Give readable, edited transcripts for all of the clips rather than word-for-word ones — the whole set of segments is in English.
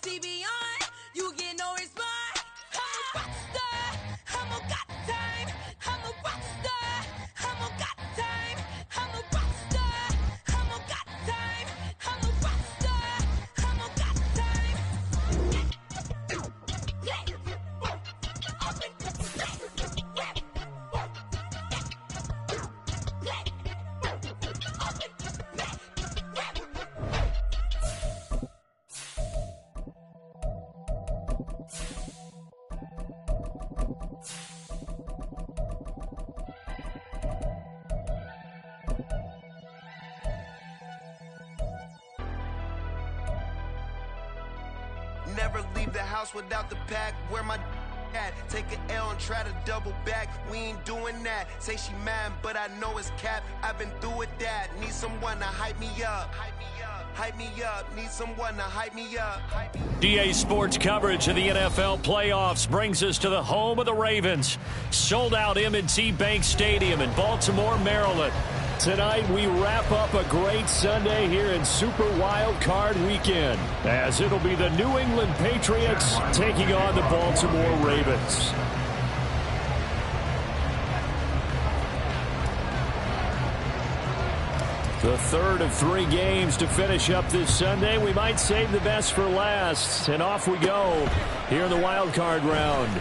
that she be on, you get no response. I'm a rock star, I'm a got time. I'm a rock star, I'm a got time. I'm a rock star, I'm a got time. I'm a rock star, I'm a got time. Never leave the house without the pack. Where my at? Take an L and try to double back. We ain't doing that. Say she mad, but I know it's cap. I've been through with that. Need someone to hype me up. Hype me up. Need someone to hype me up. DA Sports coverage of the NFL playoffs brings us to the home of the Ravens. Sold out M&T Bank Stadium in Baltimore, Maryland. Tonight, we wrap up a great Sunday here in Super Wild Card Weekend, as it'll be the New England Patriots taking on the Baltimore Ravens. The third of 3 games to finish up this Sunday. We might save the best for last, and off we go here in the wild card round.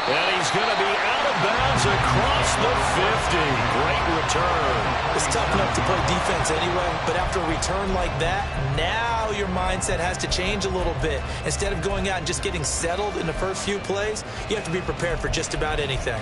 And he's going to be out of bounds across the 50. Great return. It's tough enough to play defense anyway, but after a return like that, now your mindset has to change a little bit. Instead of going out and just getting settled in the first few plays, you have to be prepared for just about anything.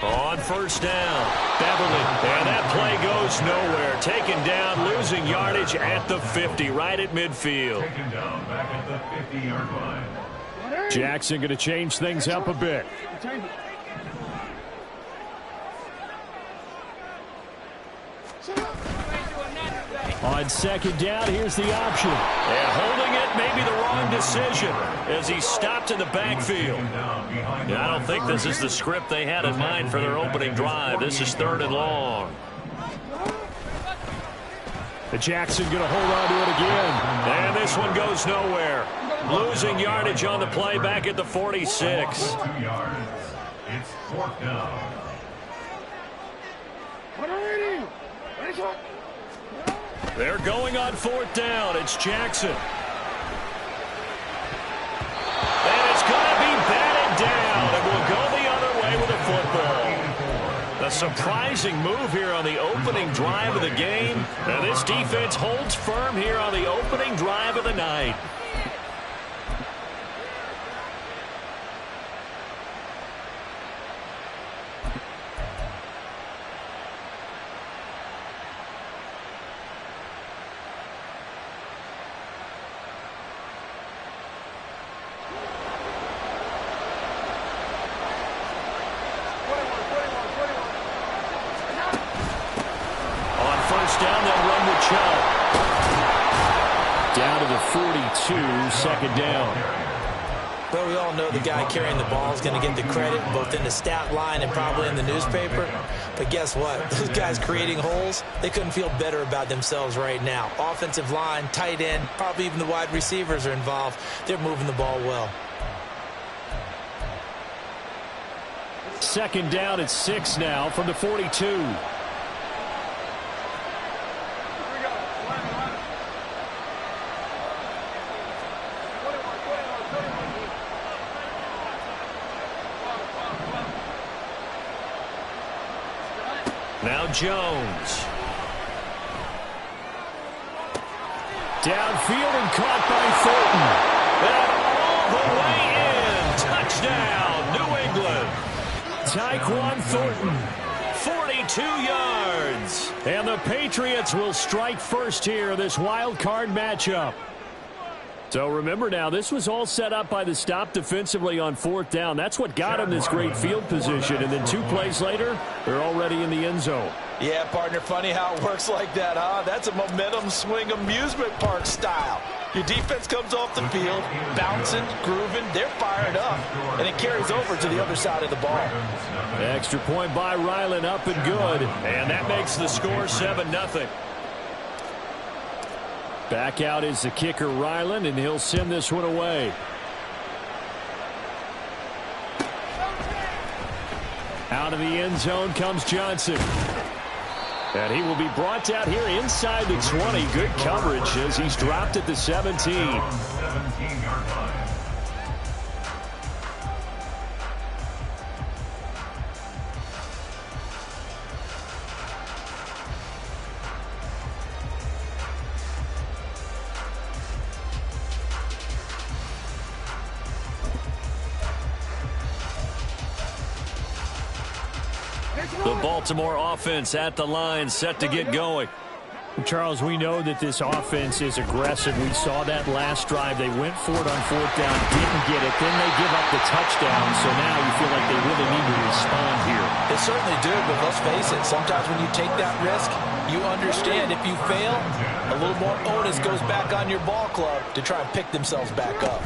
On first down, Beverly, and that play goes nowhere. Taken down, losing yardage at the 50, right at midfield. Taken down back at the 50-yard line. Jackson going to change things up a bit. On second down, here's the option. And holding it may be the wrong decision as he stopped in the backfield. I don't think this is the script they had in mind for their opening drive. This is 3rd and long. The Jackson going to hold on to it again. And this one goes nowhere. Losing yardage on the play back at the 46. 2 yards. It's 4th down. They're going on 4th down. It's Jackson. And it's going to be batted down. And we'll go the other way with a football. A surprising move here on the opening drive of the game. And this defense holds firm here on the opening drive of the night. Down, they'll run with Chubb. Down to the 42, 2nd down. Well, we all know the guy carrying the ball is going to get the credit both in the stat line and probably in the newspaper. But guess what? Those guys creating holes, they couldn't feel better about themselves right now. Offensive line, tight end, probably even the wide receivers are involved. They're moving the ball well. 2nd down at 6 now from the 42. Now Jones. Downfield and caught by Thornton. And all the way in. Touchdown, New England. Tyquan Thornton, 42 yards. And the Patriots will strike first here, this wild card matchup. So remember now, this was all set up by the stop defensively on fourth down. That's what got him this great field position. And then 2 plays later, they're already in the end zone. Yeah, partner, funny how it works like that, huh? That's a momentum swing amusement park style. Your defense comes off the field, bouncing, grooving, they're fired up, and it carries over to the other side of the ball. Extra point by Ryland, up and good. And that makes the score 7-0. Back out is the kicker, Ryland, and he'll send this one away. Out of the end zone comes Johnson. And he will be brought down here inside the 20. Good coverage as he's dropped at the 17. 17-yard line. The Baltimore offense at the line, set to get going. Charles, we know that this offense is aggressive. We saw that last drive. They went for it on fourth down, didn't get it. Then they give up the touchdown. So now you feel like they really need to respond here. They certainly do, but let's face it. Sometimes when you take that risk, you understand if you fail, a little more onus goes back on your ball club to try and pick themselves back up.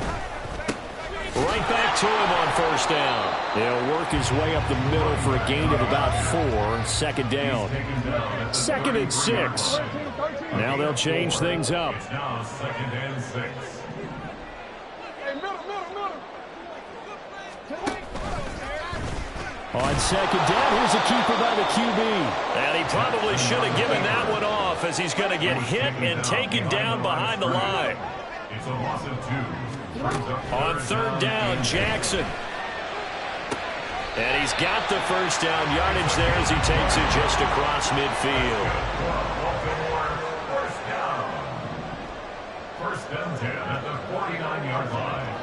Right back to him on first down. He'll work his way up the middle for a gain of about 4. Second down. 2nd and 6. Now they'll change things up. It's now 2nd and 6. On second down, here's a keeper by the QB. And he probably should have given that one off as he's going to get hit and taken down behind the line. It's a loss of 2. On third down, Jackson. And he's got the first down yardage there as he takes it just across midfield. Baltimore, first down. 1st and 10 at the 49-yard line.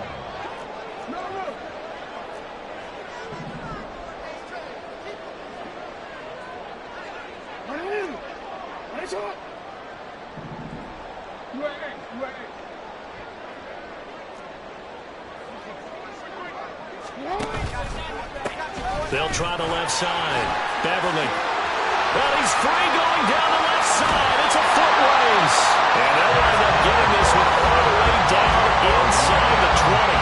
They'll try the left side. Beverly. Well, he's free going down the left side. It's a foot race. And they'll wind up getting this one all the way down inside the 20.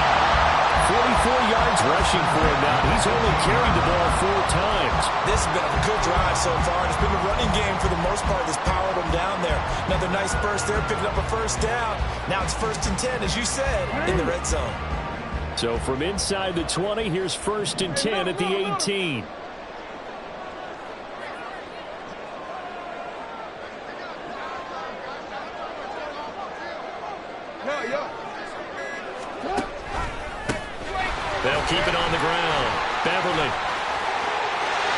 44 yards rushing for him now. He's only carried the ball 4 times. This has been a good drive so far. It's been a running game for the most part that's powered them down there. Another nice burst there, picking up a first down. Now it's 1st and 10, as you said, in the red zone. So from inside the 20, here's 1st and 10 at the 18. They'll keep it on the ground. Beverly.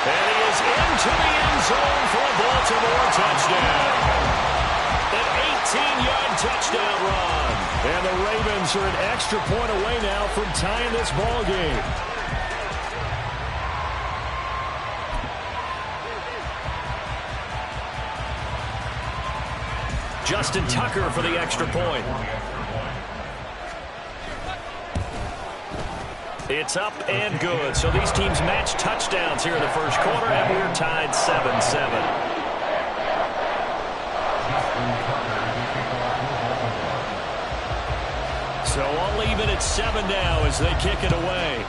And he is into the end zone for a Baltimore touchdown. An 18-yard touchdown run. And the Ravens are an extra point away now from tying this ball game. Justin Tucker for the extra point. It's up and good. So these teams match touchdowns here in the first quarter, and we're tied 7-7. So all even at 7 now as they kick it away.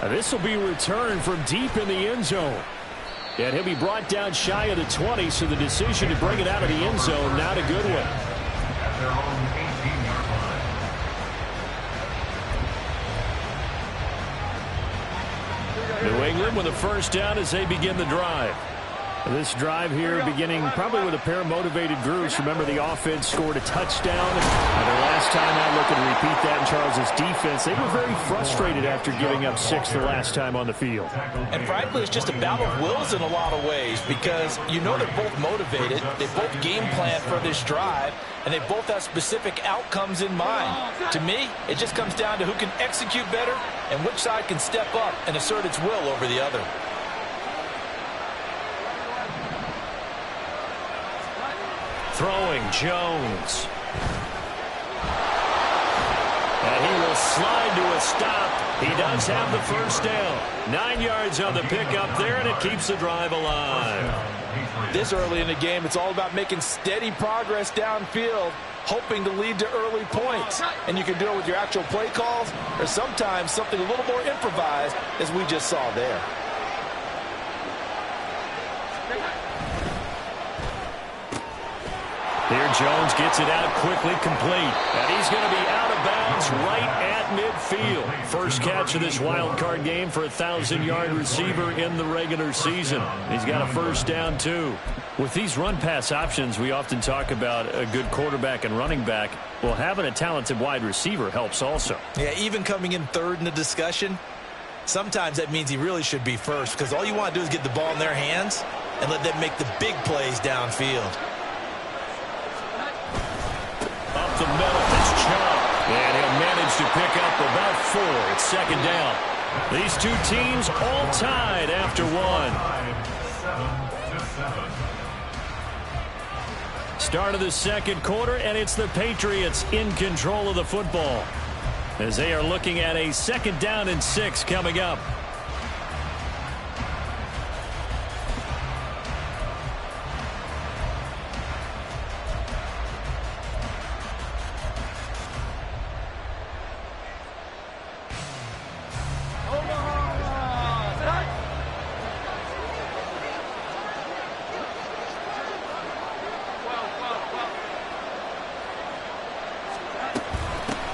And this will be returned from deep in the end zone. And he'll be brought down shy of the 20, so the decision to bring it out of the end zone, not a good one. At their own 18-yard line. New England with a first down as they begin the drive. This drive here beginning probably with a pair of motivated groups. Remember, the offense scored a touchdown. And their last time out, looking to repeat that in Charles' defense. They were very frustrated after giving up 6 the last time on the field. And frankly, it's just a battle of wills in a lot of ways because you know they're both motivated. They both game plan for this drive, and they both have specific outcomes in mind. To me, it just comes down to who can execute better and which side can step up and assert its will over the other. Throwing Jones. And he will slide to a stop. He does have the first down. 9 yards on the pickup there, and it keeps the drive alive. This early in the game, it's all about making steady progress downfield, hoping to lead to early points. And you can do it with your actual play calls or sometimes something a little more improvised, as we just saw there. Here Jones gets it out quickly, complete. And he's going to be out of bounds right at midfield. First catch of this wild card game for a 1,000-yard receiver in the regular season. He's got a first down, too. With these run-pass options, we often talk about a good quarterback and running back. Well, having a talented wide receiver helps also. Yeah, even coming in third in the discussion, sometimes that means he really should be first because all you want to do is get the ball in their hands and let them make the big plays downfield. Up the middle, it's Chubb. And he'll manage to pick up about 4. It's second down. These two teams all tied after 1. Start of the second quarter, and it's the Patriots in control of the football as they are looking at a 2nd down and 6 coming up.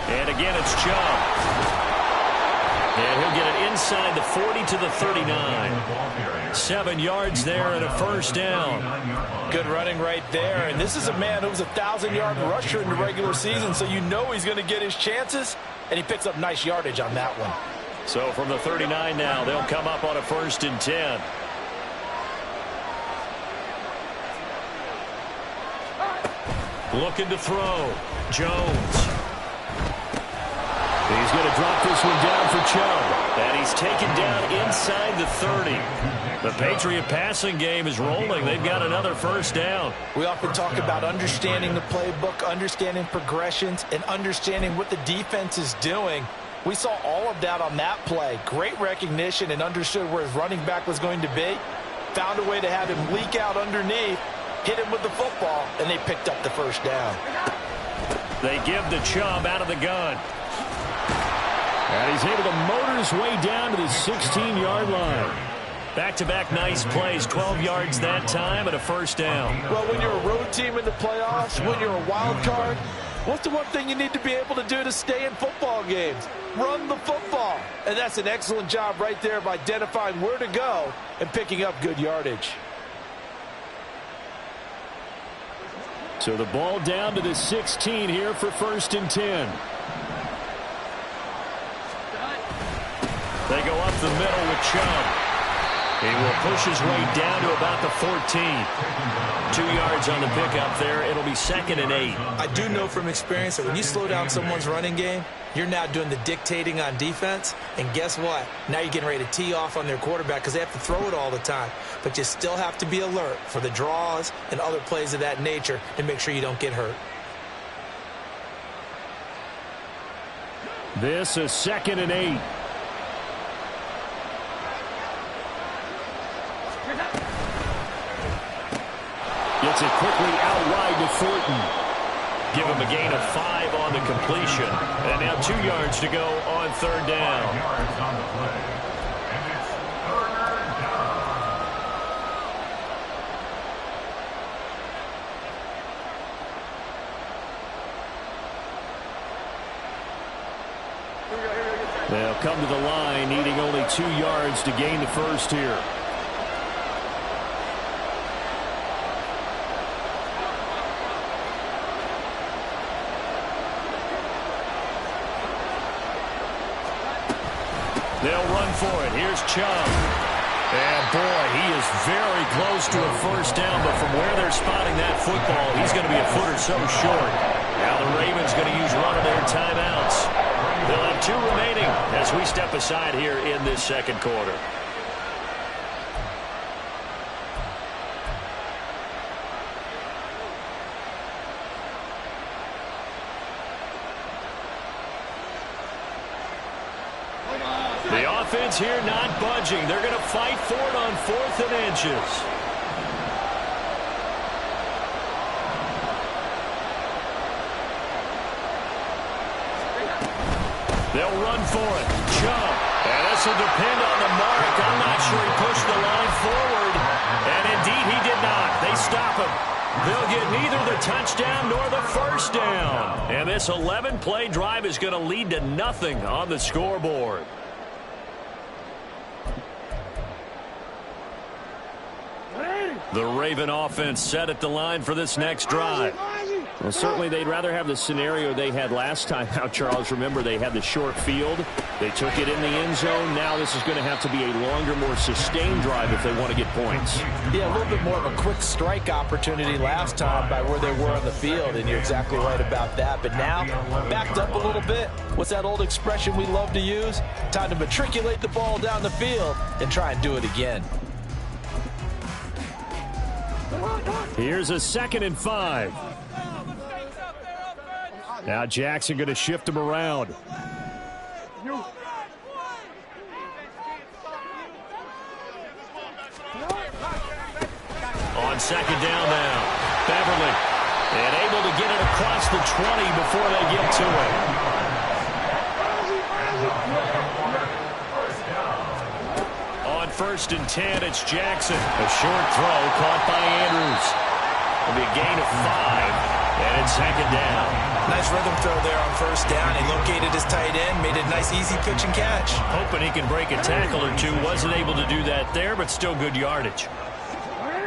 And again, it's Chubb. And he'll get it inside the 40 to the 39. 7 yards there and a first down. Good running right there. And this is a man who was a 1,000-yard rusher in the regular season, so you know he's going to get his chances, and he picks up nice yardage on that one. So from the 39 now, they'll come up on a 1st and 10. Looking to throw. Jones. He's going to drop this one down for Chubb. And he's taken down inside the 30. The Patriot passing game is rolling. They've got another first down. We often talk about understanding the playbook, understanding progressions, and understanding what the defense is doing. We saw all of that on that play. Great recognition and understood where his running back was going to be. Found a way to have him leak out underneath, hit him with the football, and they picked up the first down. They give the Chubb out of the gun. And he's able to motor his way down to the 16-yard line. Back-to-back nice plays, 12 yards that time and a first down. Well, when you're a road team in the playoffs, when you're a wild card, what's the one thing you need to be able to do to stay in football games? Run the football. And that's an excellent job right there of identifying where to go and picking up good yardage. So the ball down to the 16 here for 1st and 10. They go up the middle with Chubb. He will push his way down to about the 14. 2 yards on the pickup there. It'll be 2nd and 8. I do know from experience that when you slow down someone's running game, you're now doing the dictating on defense. And guess what? Now you're getting ready to tee off on their quarterback because they have to throw it all the time. But you still have to be alert for the draws and other plays of that nature and make sure you don't get hurt. This is 2nd and 8. Gets it quickly out wide to Thornton. Give him a gain of 5 on the completion. And now 2 yards to go on 3rd down. Yards on the play. And it's 3rd down. They'll come to the line, needing only 2 yards to gain the first here. They'll run for it. Here's Chubb. And, boy, he is very close to a first down, but from where they're spotting that football, he's going to be a foot or so short. Now the Ravens going to use one of their timeouts. They'll have 2 remaining as we step aside here in this second quarter. The offense here not budging. They're going to fight for it on 4th and inches. They'll run for it. Chubb. And this will depend on the mark. I'm not sure he pushed the line forward. And indeed he did not. They stop him. They'll get neither the touchdown nor the first down. And this 11-play drive is going to lead to nothing on the scoreboard. The Raven offense set at the line for this next drive. Well, certainly they'd rather have the scenario they had last time out, Charles. Remember, they had the short field. They took it in the end zone. Now this is going to have to be a longer, more sustained drive if they want to get points. Yeah, a little bit more of a quick strike opportunity last time by where they were on the field, and you're exactly right about that. But now, backed up a little bit. What's that old expression we love to use? Time to matriculate the ball down the field and try and do it again. Here's a 2nd and 5. Now Jackson going to shift him around. On 2nd down now, Beverly. And able to get it across the 20 before they get to it. On 1st and 10, it's Jackson. A short throw caught by Andrews. It'll be a gain of 5. And it's 2nd down. Nice rhythm throw there on 1st down. He located his tight end, made a nice easy pitch and catch. Hoping he can break a tackle or 2. Wasn't able to do that there, but still good yardage.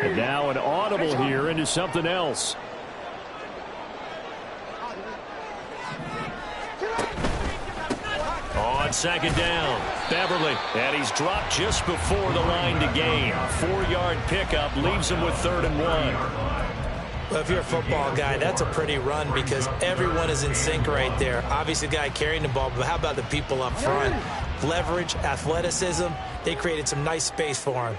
And now an audible here into something else. On 2nd down, Beverly. And he's dropped just before the line to gain. 4-yard pickup leaves him with 3rd and 1. Well, if you're a football guy, that's a pretty run because everyone is in sync right there. Obviously, the guy carrying the ball, but how about the people up front? Leverage, athleticism, they created some nice space for him.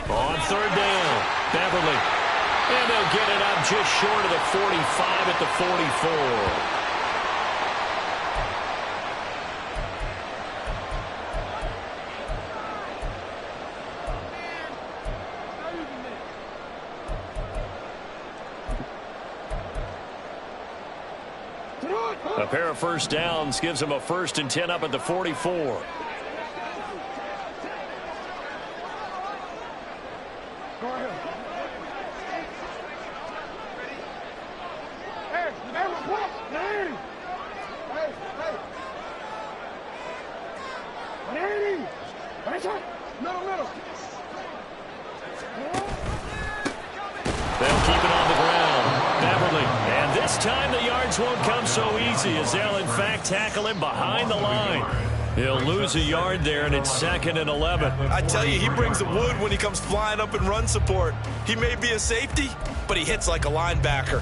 On 3rd down, Beverly. And they'll get it up just short of the 45 at the 44. A pair of first downs gives them a 1st and 10 up at the 44. They'll keep it on the ground. Beverly. And this time the yards won't come so easy as they'll, in fact, tackle him behind the line. He'll lose a yard there, and it's 2nd and 11. I tell you, he brings the wood when he comes flying up in run support. He may be a safety, but he hits like a linebacker.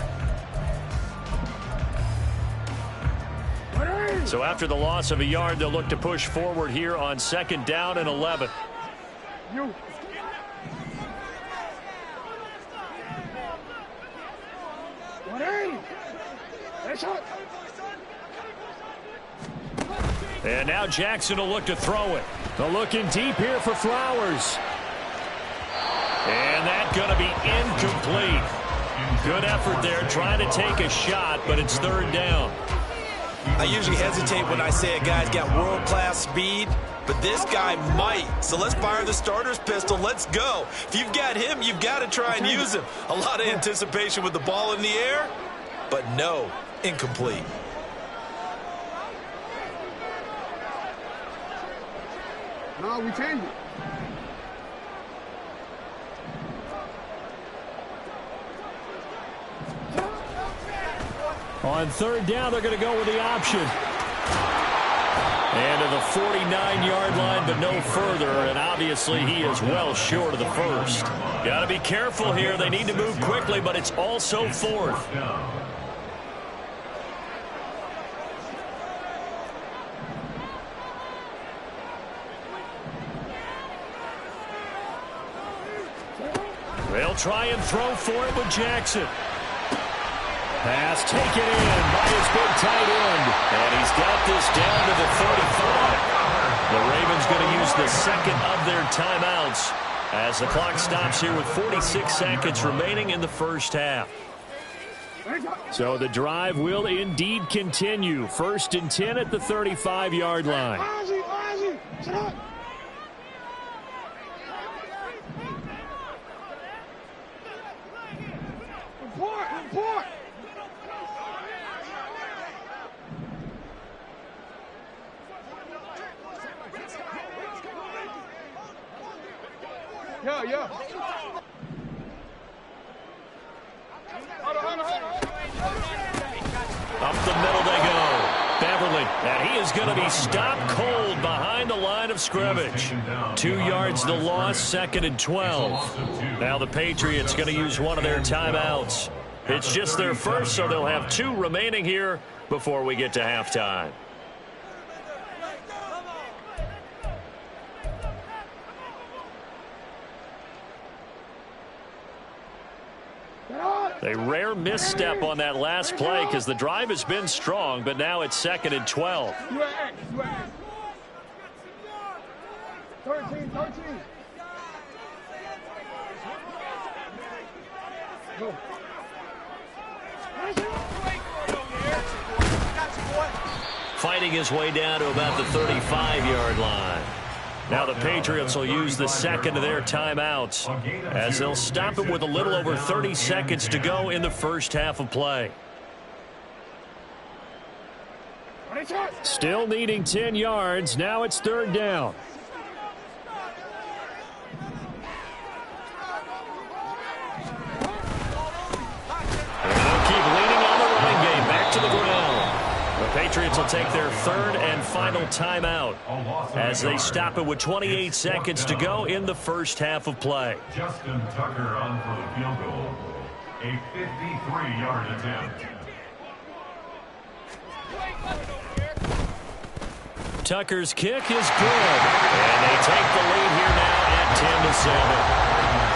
So after the loss of a yard, they'll look to push forward here on 2nd down and 11. And now Jackson will look to throw it. They're looking deep here for Flowers. And that's going to be incomplete. Good effort there, trying to take a shot, but it's 3rd down. I usually hesitate when I say a guy's got world-class speed, but this guy might. So let's fire the starter's pistol. Let's go. If you've got him, you've got to try and use him. A lot of anticipation with the ball in the air, but no, incomplete. No, we changed it. On third down, they're going to go with the option. And to the 49-yard line, but no further. And obviously, he is well short of the first. Got to be careful here. They need to move quickly, but it's also fourth. They'll try and throw for it with Jackson. Pass taken in by his big tight end. And he's got this down to the 35. The Ravens going to use the second of their timeouts as the clock stops here with 46 seconds remaining in the first half. So the drive will indeed continue. 1st and 10 at the 35-yard line. Report! Yeah. Up the middle they go. Beverly, and he is going to be stopped cold behind the line of scrimmage. 2 yards the loss, 2nd and 12. Now the Patriots going to use one of their timeouts. It's just their first, so they'll have 2 remaining here before we get to halftime. A rare misstep on that last play because the drive has been strong, but now it's 2nd and 12. 13. Go. Fighting his way down to about the 35-yard line. Now the Patriots will use the second of their timeouts as they'll stop it with a little over 30 seconds to go in the first half of play. Still needing 10 yards. Now it's 3rd down. And they'll keep leaning on the running game. Back to the ground. The Patriots will take their 3rd and final timeout as they stop it with 28 seconds to go in the first half of play. Justin Tucker on for the field goal. A 53-yard attempt. Tucker's kick is good. And they take the lead here now at 10-7.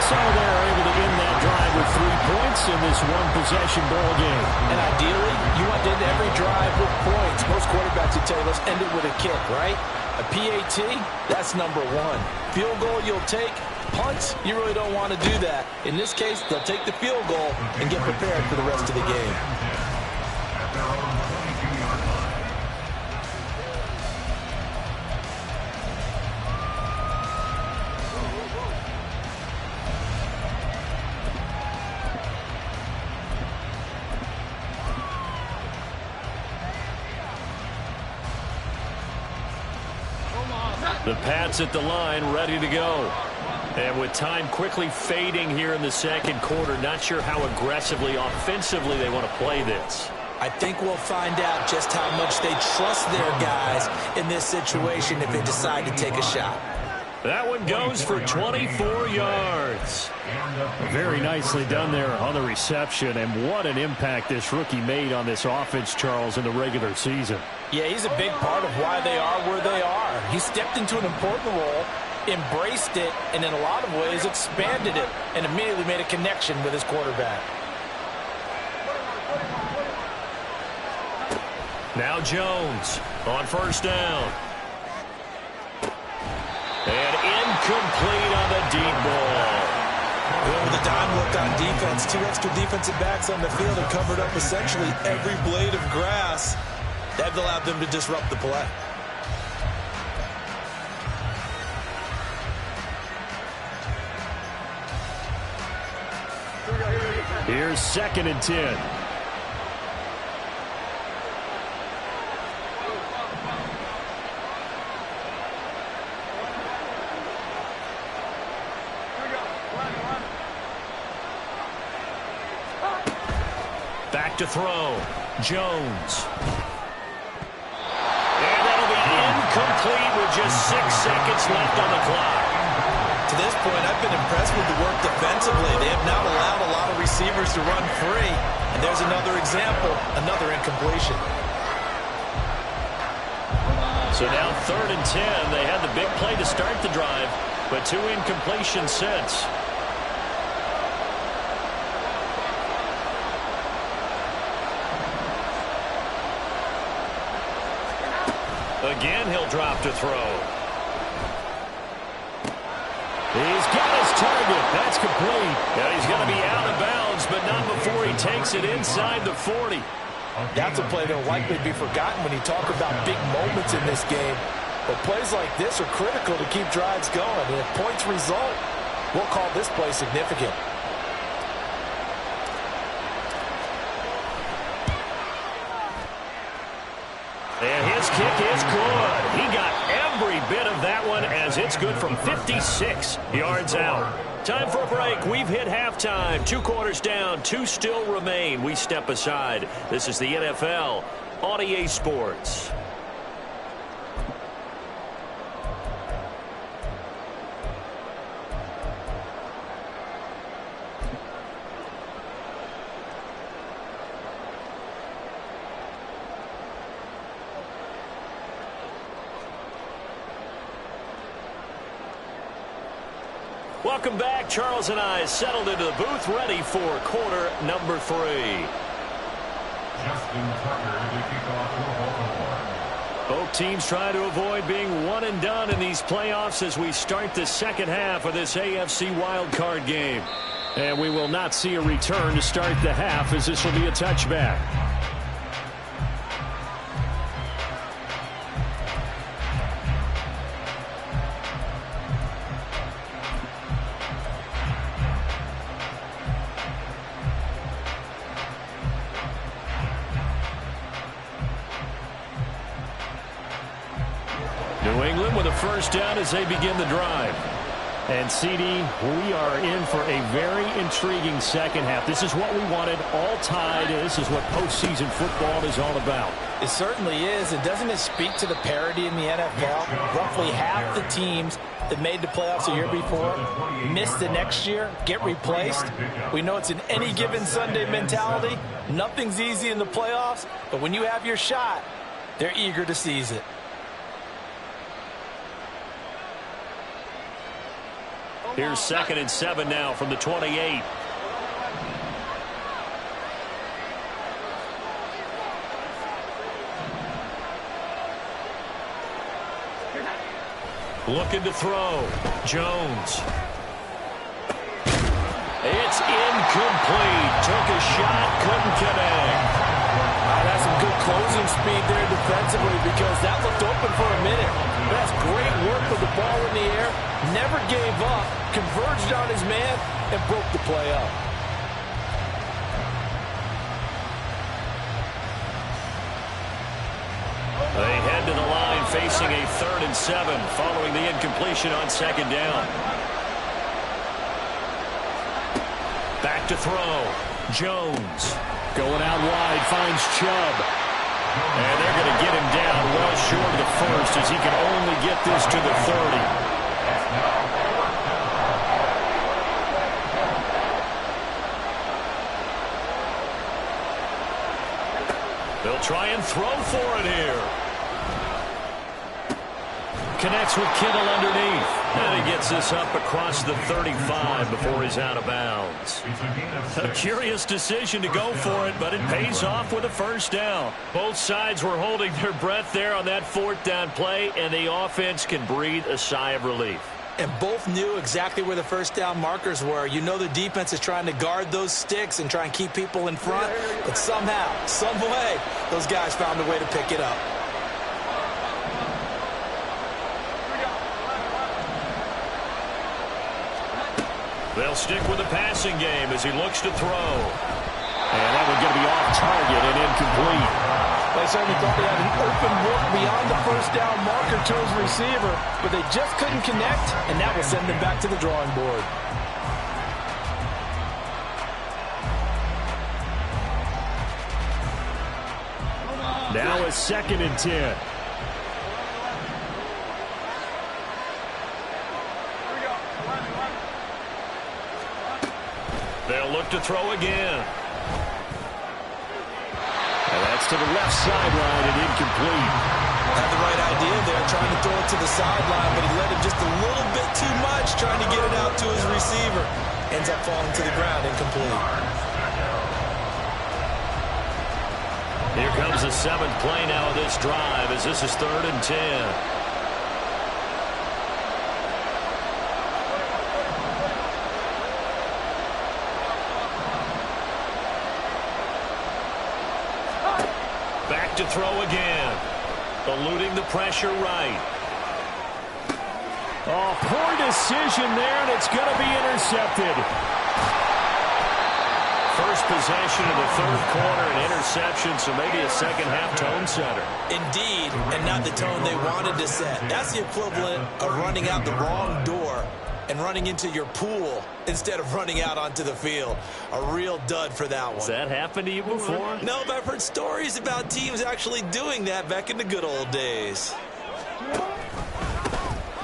So they're able to end that drive with 3 points in this one-possession ball game. And ideally, you want to end every drive with points. Most quarterbacks would tell you, let's end it with a kick, right? A PAT, that's number 1. Field goal you'll take. Punts, you really don't want to do that. In this case, they'll take the field goal and get prepared for the rest of the game. At their own 22-yard line. The Pats at the line, ready to go. And with time quickly fading here in the second quarter, not sure how aggressively, offensively they want to play this. I think we'll find out just how much they trust their guys in this situation if they decide to take a shot. That one goes for 24 yards. Very nicely done there on the reception, and what an impact this rookie made on this offense, Charles, in the regular season. Yeah, he's a big part of why they are where they are. He stepped into an important role, embraced it, and in a lot of ways expanded it, and immediately made a connection with his quarterback. Now Jones on 1st down. And incomplete on the deep ball. Well, with a dime look on defense, 2 extra defensive backs on the field have covered up essentially every blade of grass. That allowed them to disrupt the play. Here's 2nd and 10. Back to throw. Jones. And that'll be incomplete with just 6 seconds left on the clock. To this point, I've been impressed with the work defensively. They have not allowed a lot of receivers to run free. And there's another example, another incompletion. So now 3rd and 10. They had the big play to start the drive, but 2 incompletions since. Again, he'll drop to throw. He's got his target. That's complete. And he's going to be out of bounds, but not before he takes it inside the 40. That's a play that will likely be forgotten when you talk about big moments in this game. But plays like this are critical to keep drives going. And if points result, we'll call this play significant. And his kick is good. He got every bit of that one as it's good from 56 yards out. Time for a break. We've hit halftime. 2 quarters down. 2 still remain. We step aside. This is the NFL on EA Sports. Welcome back. Charles and I settled into the booth, ready for quarter number 3. Justin Tucker to kick off for Baltimore. Both teams try to avoid being one and done in these playoffs as we start the second half of this AFC wildcard game. And we will not see a return to start the half, as this will be a touchback. New England with a first down as they begin the drive. And, CD, we are in for a very intriguing second half. This is what we wanted, all tied. This is what postseason football is all about. It certainly is. And doesn't it speak to the parity in the NFL? Roughly half the teams that made the playoffs a year before miss the next year, get replaced. We know it's an any given Sunday mentality. Nothing's easy in the playoffs, but when you have your shot, they're eager to seize it. Here's 2nd and 7 now from the 28. Looking to throw. Jones. It's incomplete. Took a shot, couldn't connect. That's some good closing speed there defensively, because that looked open for a minute. That's great work with the ball in the air. Never gave up, converged on his man, and broke the play up. They head to the line facing a 3rd and 7 following the incompletion on 2nd down. Back to throw. Jones going out wide, finds Chubb. And they're going to get him down well short of the first, as he can only get this to the 30. They'll try and throw for it here. Connects with Kittle underneath. And he gets this up across the 35 before he's out of bounds. A curious decision to go for it, but it pays off with a first down. Both sides were holding their breath there on that 4th down play, and the offense can breathe a sigh of relief. And both knew exactly where the first down markers were. You know the defense is trying to guard those sticks and try and keep people in front. But somehow, some way, those guys found a way to pick it up. They'll stick with the passing game as he looks to throw. And that one's going to be off target and incomplete. They certainly thought they had an open look beyond the first down marker to his receiver, but they just couldn't connect, and that will send them back to the drawing board. a 2nd and 10. They'll look to throw again. And that's to the left sideline and incomplete. Had the right idea there, trying to throw it to the sideline, but he let him just a little bit too much, trying to get it out to his receiver. Ends up falling to the ground, incomplete. Here comes the 7th play now of this drive as this is 3rd and 10. Back to throw again. Eluding the pressure right. Oh, poor decision there, and it's going to be intercepted. First possession of the 3rd quarter, an interception, so maybe a second-half tone setter. Indeed, and not the tone they wanted to set. That's the equivalent of running out the wrong door and running into your pool instead of running out onto the field. A real dud for that one. Has that happened to you before? No, but I've heard stories about teams actually doing that back in the good old days.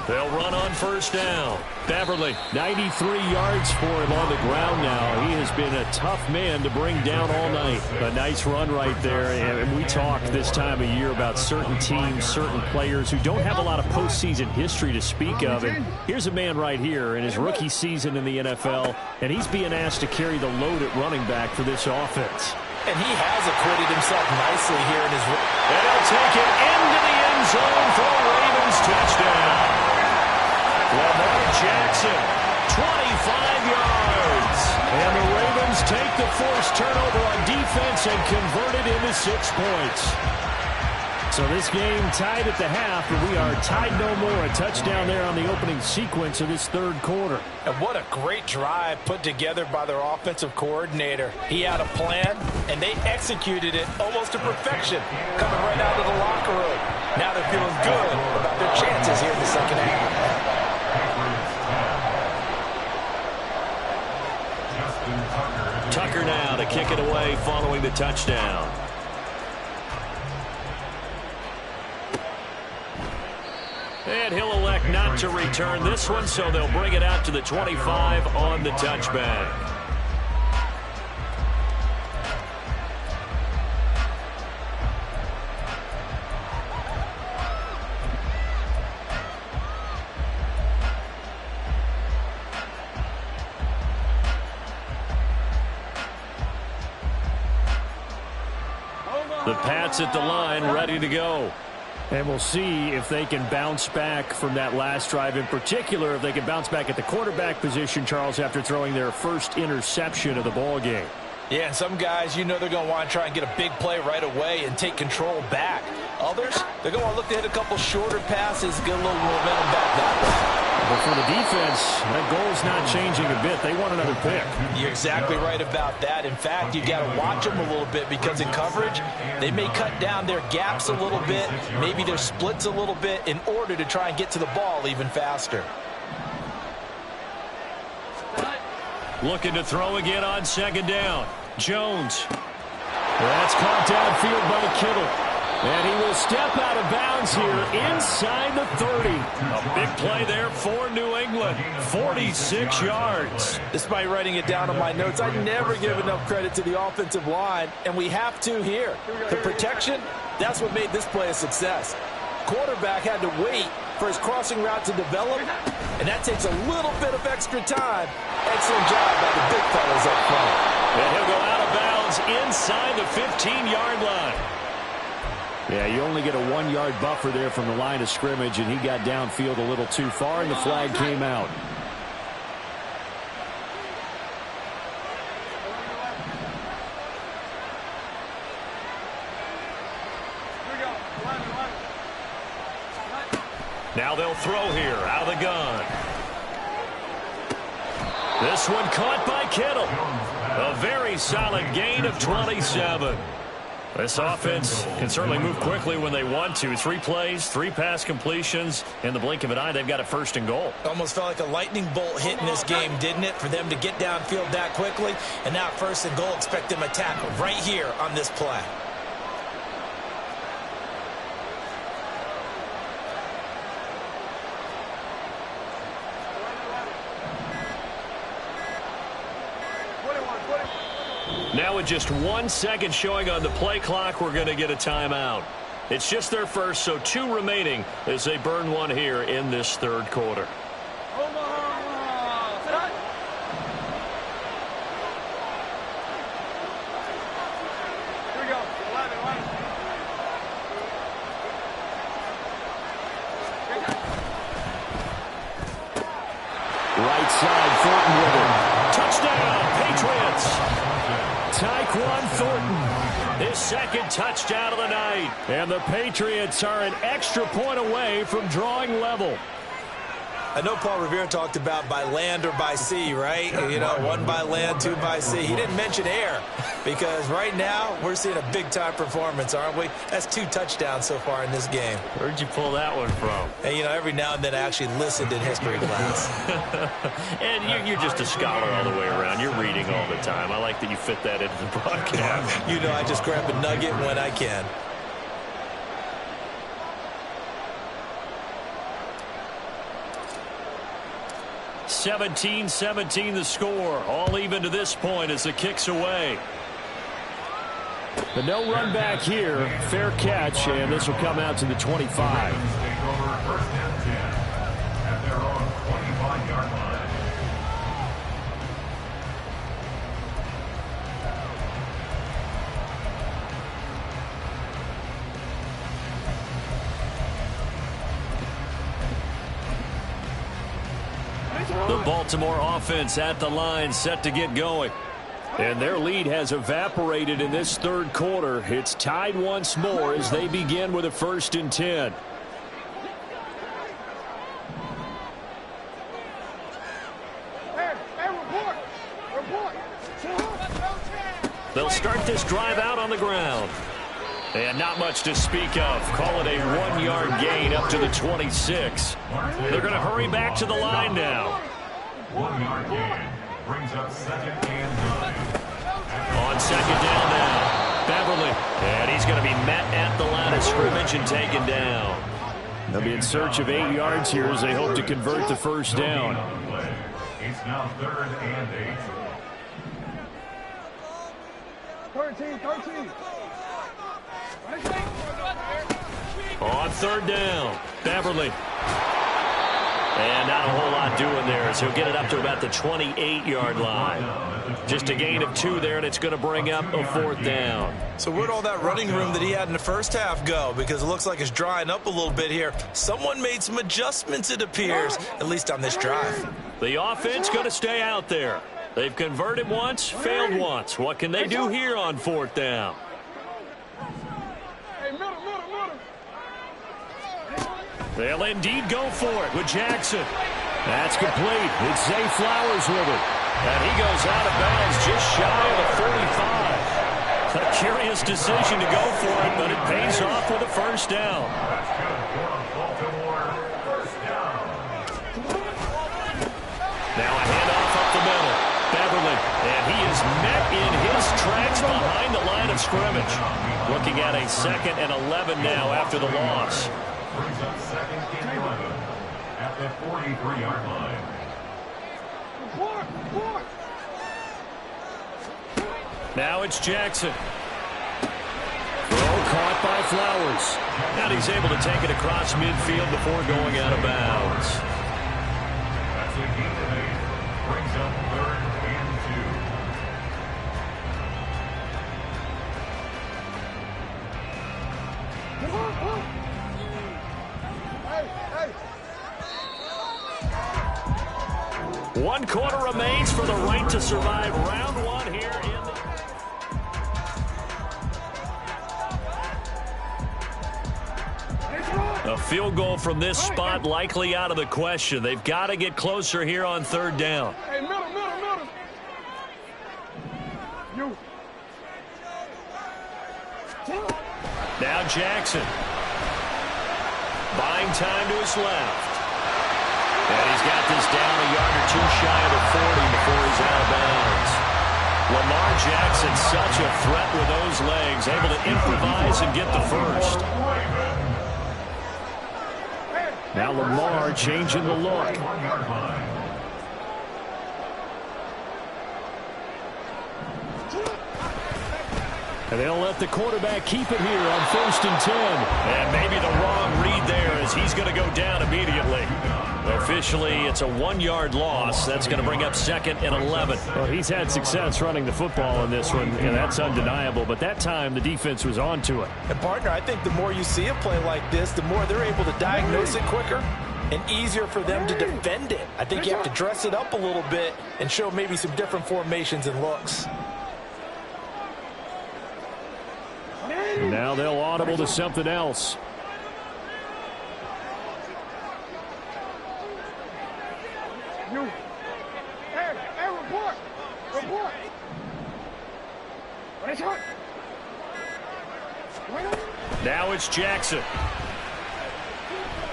They'll run on 1st down. Beverly, 93 yards for him on the ground now. He has been a tough man to bring down all night. A nice run right there. And we talk this time of year about certain teams, certain players who don't have a lot of postseason history to speak of. And here's a man right here in his rookie season in the NFL, and he's being asked to carry the load at running back for this offense. And he has acquitted himself nicely here in his rookie. And he'll take it into the end zone for a Ravens touchdown. Lamar Jackson, 25 yards. And the Ravens take the forced turnover on defense and convert it into 6 points. So this game tied at the half, but we are tied no more. A touchdown there on the opening sequence of this 3rd quarter. And what a great drive put together by their offensive coordinator. He had a plan, and they executed it almost to perfection, coming right out of the locker room. Now they're feeling good about their chances here in the second half. Tucker now to kick it away following the touchdown. And he'll elect not to return this one, so they'll bring it out to the 25 on the touchback. The Pats at the line, ready to go. And we'll see if they can bounce back from that last drive. In particular, if they can bounce back at the quarterback position, Charles, after throwing their first interception of the ball game. Yeah, and some guys, you know they're going to want to try and get a big play right away and take control back. Others, they're going to want to look to hit a couple shorter passes, get a little momentum back that way. But for the defense, that goal's not changing a bit. They want another pick. You're exactly right about that. In fact, you got to watch them a little bit because in coverage, they may cut down their gaps a little bit, maybe their splits a little bit in order to try and get to the ball even faster. Looking to throw again on 2nd down. Jones. That's caught downfield by Kittle. And he will step out of bounds here inside the 30. A big play there for New England. 46 yards. Despite writing it down on my notes, I never give enough credit to the offensive line, and we have to here. The protection, that's what made this play a success. Quarterback had to wait for his crossing route to develop, and that takes a little bit of extra time. Excellent job by the big fellas up front. And he'll go out of bounds inside the 15-yard line. Yeah, you only get a 1-yard buffer there from the line of scrimmage, and he got downfield a little too far, and the flag came out. Now they'll throw here out of the gun. This one caught by Kittle. A very solid gain of 27. This offense can certainly move quickly when they want to. 3 plays, 3 pass completions. In the blink of an eye, they've got a 1st and goal. Almost felt like a lightning bolt hit in this game, didn't it? For them to get downfield that quickly. And now 1st and goal, expect them to tackle right here on this play. Now with just 1 second showing on the play clock, we're going to get a timeout. It's just their first, so 2 remaining as they burn one here in this third quarter. Right side, Thornton with it. Touchdown, Patriots. Tyquan Thornton, his second touchdown of the night. And the Patriots are an extra point away from drawing level. I know Paul Revere talked about by land or by sea, right? You know, 1 by land, 2 by sea. He didn't mention air because right now we're seeing a big-time performance, aren't we? That's 2 touchdowns so far in this game. Where'd you pull that one from? And, you know, every now and then I actually listened in history class. And you're just a scholar all the way around. You're reading all the time. I like that you fit that into the broadcast. You know, I just grab a nugget when I can. (17-17) the score. All even to this point as the kick's away. But no run back here. Fair catch, and this will come out to the 25. Take over first and 10 at their own 25-yard line. The Baltimore offense at the line, set to get going. And their lead has evaporated in this third quarter. It's tied once more as they begin with a 1st and 10. They'll start this drive out on the ground. And not much to speak of. Call it a 1-yard gain up to the 26. They're going to hurry back to the line now. 1-yard gain brings up 2nd and 9. On 2nd down now, Beverly. And he's going to be met at the line of scrimmage and taken down. They'll be in search of 8 yards here as they hope to convert the first down. It's now 3rd and 8. 13. On 3rd down, Beverly. And not a whole lot doing there, so he'll get it up to about the 28-yard line. Just a gain of 2 there, and it's going to bring up a 4th down. So where'd all that running room that he had in the first half go? Because it looks like it's drying up a little bit here. Someone made some adjustments, it appears, at least on this drive. The offense going to stay out there. They've converted once, failed once. What can they do here on 4th down? They'll indeed go for it with Jackson. That's complete. It's Zay Flowers with it. And he goes out of bounds just shy of the 45. A curious decision to go for it, but it pays off with a 1st down. That's good for Baltimore. 1st down. Now a handoff up the middle. Beverly, and he is met in his tracks behind the line of scrimmage. Looking at a 2nd and 11 now after the loss. Brings up 2nd and 11 at the 43-yard line. Now it's Jackson. Throw caught by Flowers. And he's able to take it across midfield before going out of bounds. That's a gain of 8. Brings up 3rd and 2. 1 quarter remains for the right to survive round 1 here in the... A field goal from this spot likely out of the question. They've got to get closer here on 3rd down. Hey, middle. You. Now Jackson. Buying time to his left. And he's got this down a yard or 2 shy of the 40 before he's out of bounds. Lamar Jackson, such a threat with those legs, able to improvise and get the first. Now Lamar changing the look. 1-yard line. And they'll let the quarterback keep it here on 1st and 10. And maybe the wrong read there as he's going to go down immediately. Officially, it's a 1-yard loss. That's going to bring up 2nd and 11. Well, he's had success running the football in this one, and that's undeniable. But that time, the defense was on to it. And, partner, I think the more you see a play like this, the more they're able to diagnose it quicker and easier for them to defend it. I think you have to dress it up a little bit and show maybe some different formations and looks. Now they'll audible to something else. Hey, report! Report! Now it's Jackson.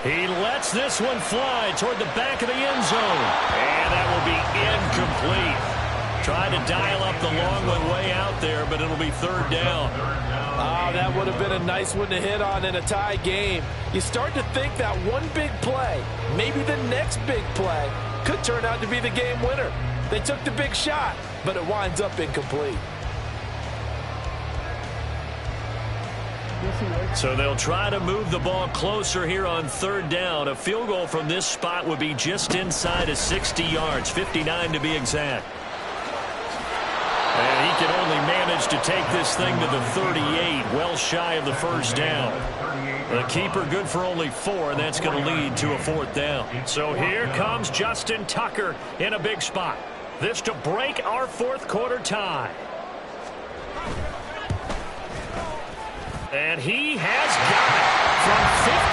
He lets this one fly toward the back of the end zone. And that will be incomplete. Tried to dial up the long one way out there, but it'll be 3rd down. That would have been a nice one to hit on in a tie game. You start to think that one big play, maybe the next big play, could turn out to be the game winner. They took the big shot, but it winds up incomplete. So they'll try to move the ball closer here on 3rd down. A field goal from this spot would be just inside of 60 yards, 59 to be exact. And he can only manage to take this thing to the 38, well shy of the 1st down. The keeper good for only 4, and that's going to lead to a 4th down. So here comes Justin Tucker in a big spot. This to break our 4th quarter tie. And he has got it from 55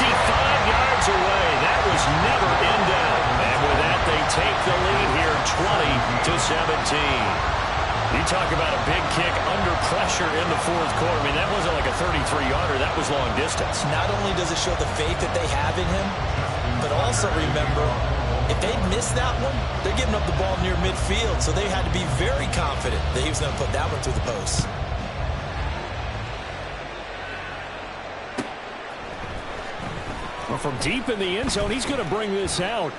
yards away. That was never in doubt. And with that, they take the lead here 20-17. You talk about a big kick under pressure in the 4th quarter. I mean, that wasn't like a 33-yarder. That was long distance. Not only does it show the faith that they have in him, but also remember, if they'd missed that one, they're giving up the ball near midfield, so they had to be very confident that he was going to put that one through the post. Well, from deep in the end zone, he's going to bring this out.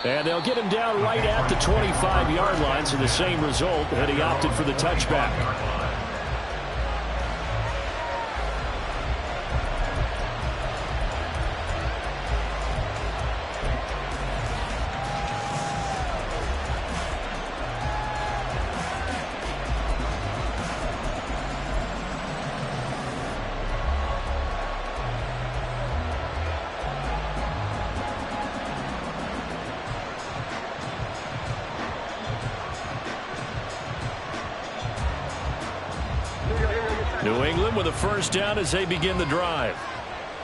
And they'll get him down right at the 25-yard line, so the same result that he opted for the touchback. New England with a 1st down as they begin the drive.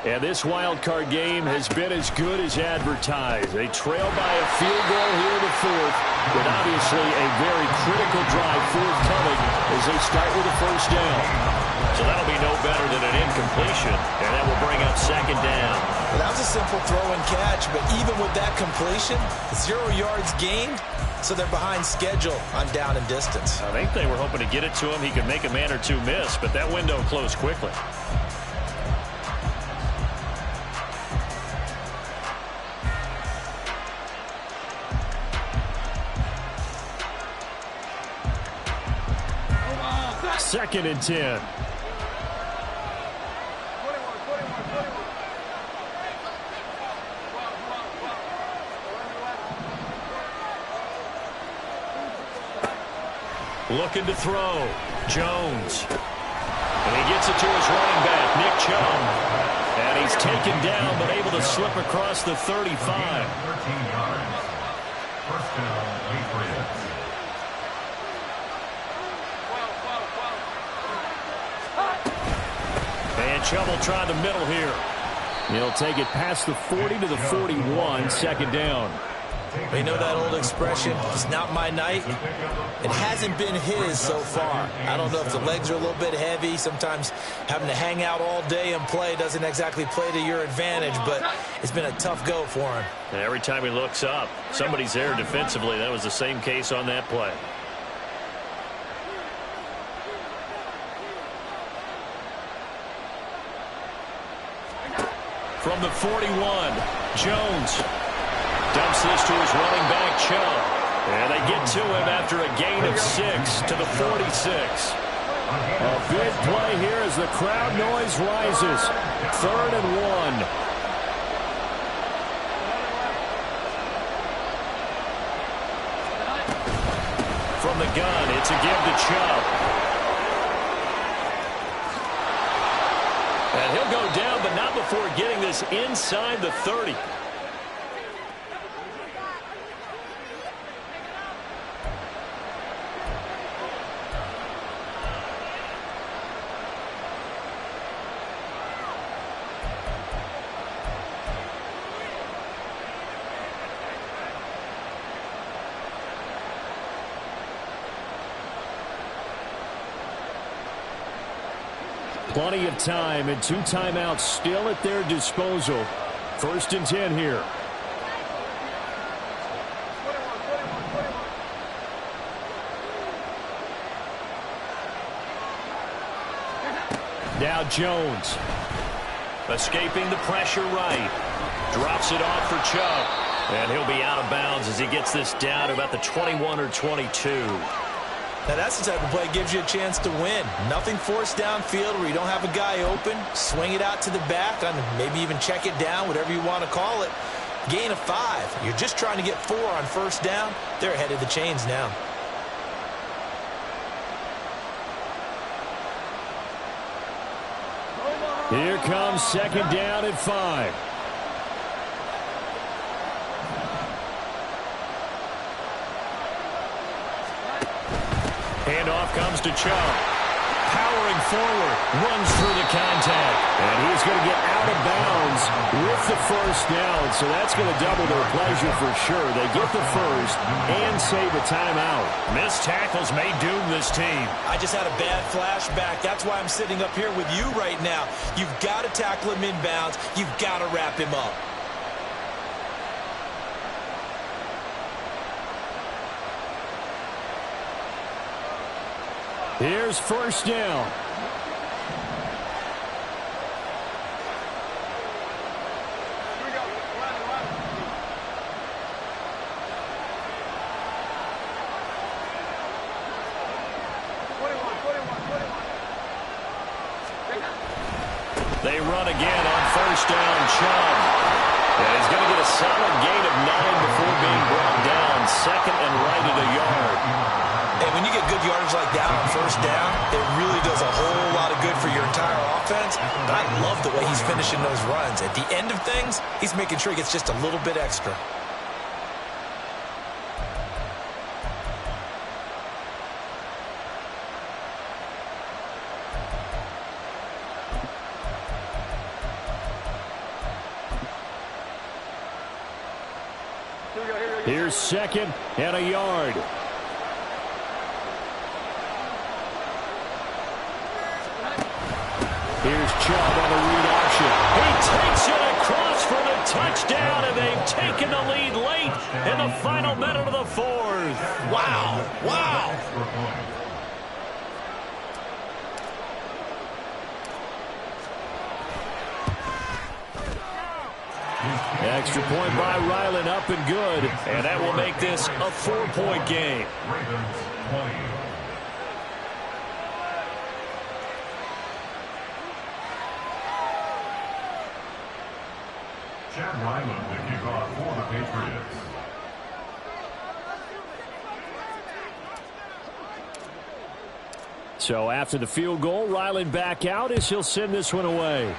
And this wild card game has been as good as advertised. They trail by a field goal here in the 4th, with obviously a very critical drive forthcoming as they start with a 1st down. So that'll be no better than an incompletion, and that will bring up 2nd down. Well, that was a simple throw and catch, but even with that completion, 0 yards gained, so they're behind schedule on down and distance. I think they were hoping to get it to him. He could make a man or two miss, but that window closed quickly. Second and 10. Looking to throw. Jones. And he gets it to his running back, Nick Chubb. And he's taken down, but able to slip across the 35. 13 yards. 1st down, Patriots. And Chubb will try the middle here. He'll take it past the 40 to the 41, 2nd down. You know that old expression, it's not my night? It hasn't been his so far. I don't know if the legs are a little bit heavy. Sometimes having to hang out all day and play doesn't exactly play to your advantage, but it's been a tough go for him. And every time he looks up, somebody's there defensively. That was the same case on that play. From the 41, Jones dumps this to his running back, Chubb. And they get to him after a gain of 6 to the 46. A big play here as the crowd noise rises. 3rd and 1. From the gun, it's a give to Chubb. And he'll go down, but not before getting this inside the 30. Plenty of time and 2 timeouts still at their disposal. 1st and 10 here. Now Jones. Escaping the pressure right. Drops it off for Chubb. And he'll be out of bounds as he gets this down to about the 21 or 22. Now, that's the type of play that gives you a chance to win. Nothing forced downfield where you don't have a guy open. Swing it out to the back, and maybe even check it down, whatever you want to call it. Gain of 5. You're just trying to get 4 on 1st down. They're ahead of the chains now. Here comes 2nd down at 5. Handoff comes to Chubb. Powering forward. Runs through the contact. And he's going to get out of bounds with the 1st down. So that's going to double their pleasure for sure. They get the 1st and save a timeout. Missed tackles may doom this team. I just had a bad flashback. That's why I'm sitting up here with you right now. You've got to tackle him inbounds. You've got to wrap him up. Here's 1st down. They run again on 1st down, Chubb. And he's going to get a solid gain of 9 before being brought down. 2nd and right at a yard. And when you get good yardage like that on 1st down, it really does a whole lot of good for your entire offense. But I love the way he's finishing those runs. At the end of things, he's making sure he gets just a little bit extra. Here's 2nd and a yard. Here's Chubb on the read option. He takes it across for the touchdown, and they've taken the lead late in the final minute of the 4th. Wow. Wow. Extra point by Ryland, up and good. And that will make this a 4-point game. Ravens 20. Chad Ryland to kick off for the Patriots. So after the field goal, Ryland back out as he'll send this one away.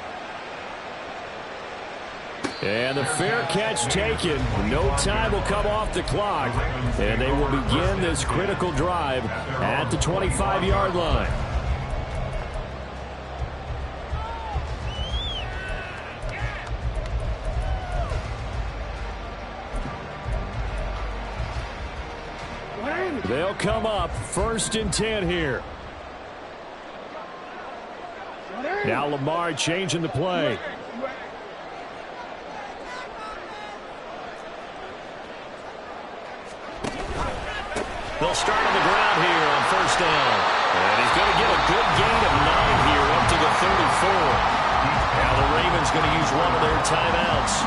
And the fair catch taken. No time will come off the clock. And they will begin this critical drive at the 25-yard line. They'll come up 1st and 10 here. Now Lamar changing the play. They'll start on the ground here on 1st down. And he's going to get a good gain of 9 here up to the 34. Now the Ravens going to use one of their timeouts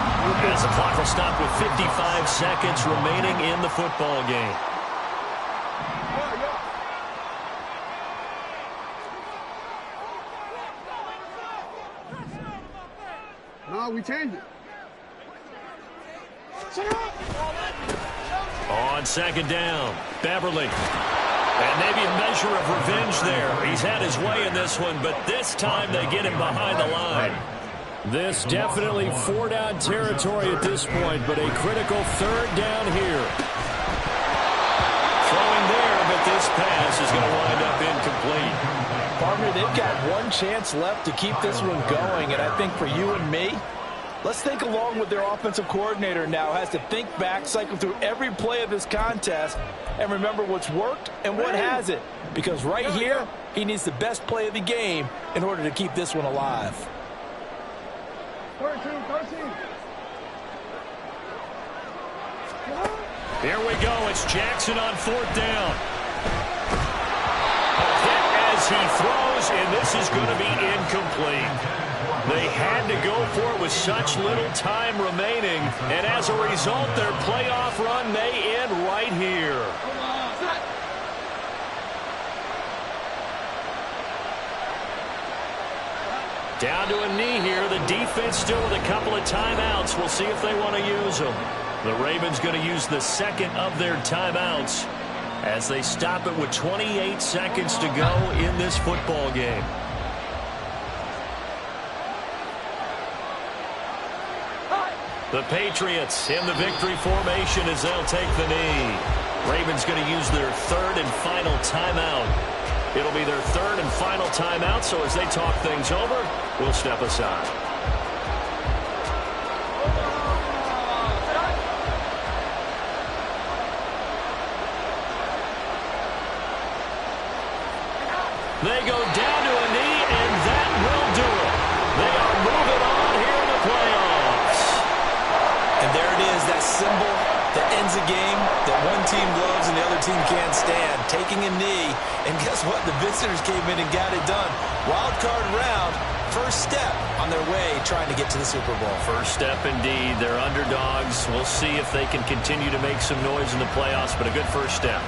as the clock will stop with 55 seconds remaining in the football game. we changed it. On second down, Beverly. And maybe a measure of revenge there. He's had his way in this one, but this time they get him behind the line. This definitely 4-down territory at this point, but a critical 3rd down here. Throwing there, but this pass is going to wind up incomplete. Partner, they've got one chance left to keep this one going, and I think for you and me, let's think along with their offensive coordinator now. Has to think back, cycle through every play of this contest, and remember what's worked and what hasn't. Because right here, he needs the best play of the game in order to keep this one alive. 13. Here we go. It's Jackson on 4th down. A hit as he throws, and this is going to be incomplete. They had to go for it with such little time remaining, and as a result, their playoff run may end right here. Down to a knee here. The defense still with a couple of timeouts. We'll see if they want to use them. The Ravens going to use the second of their timeouts as they stop it with 28 seconds to go in this football game. The Patriots in the victory formation as they'll take the knee. Ravens going to use their 3rd and final timeout. It'll be their 3rd and final timeout, so as they talk things over, we'll step aside. They go down to a knee, and that will do it. They are moving on here in the playoffs. And there it is, that symbol that ends a game that one team loves and the other team can't stand. Taking a knee, and guess what? The visitors came in and got it done. Wild card round, first step on their way trying to get to the Super Bowl. First step indeed. They're underdogs. We'll see if they can continue to make some noise in the playoffs, but a good first step.